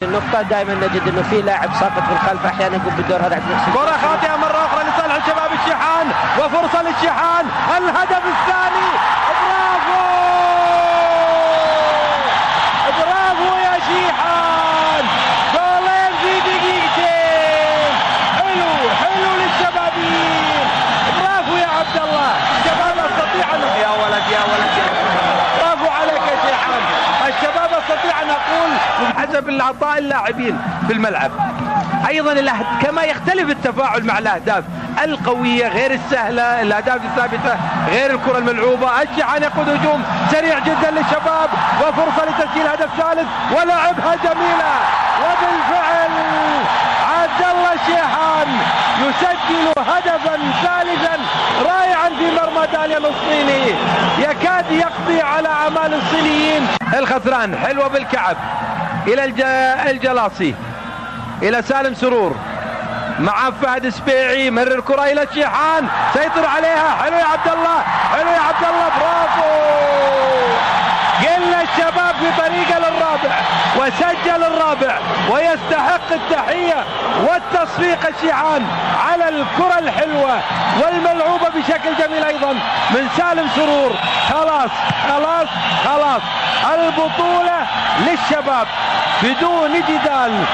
النقطة دائما نجد انه في لاعب ساقط في الخلف احيانا يقوم بالدور هذا. كرة خاطئة مرة أخرى لصالح الشباب الشيحان وفرصة للشيحان، الهدف الثاني. برافو برافو يا شيحان، جولين في دقيقتين. حلو للشبابين، برافو يا عبد الله. الشباب استطيع ان يا ولد برافو عليك يا شيحان. الشباب استطيع ان اقول حسب العطاء اللاعبين في الملعب. ايضا كما يختلف التفاعل مع الاهداف القويه غير السهله، الاهداف الثابته غير الكره الملعوبه. الشيحان يقود هجوم سريع جدا للشباب وفرصه لتسجيل هدف ثالث ولعبها جميله، وبالفعل عبد الله الشيحان يسجل هدفا ثالثا رائعا في مرمى داليا الصيني، يكاد يقضي على اعمال الصينيين. الخسران حلوه بالكعب الى الجلاصي، الى سالم سرور مع فهد سبيعي، مرر الكره الى الشيحان، سيطر عليها. حلو يا عبد الله، برافو. قلنا الشباب في طريقه للرابع وسجل الرابع، ويستحق التحيه والتصفيق الشيحان على الكره الحلوه والملعوبه بشكل جميل ايضا من سالم سرور. خلاص البطوله للشباب بدون جدال.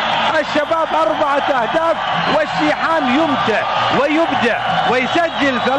الشباب 4 أهداف والشيحان يمتع ويبدع ويسجل 3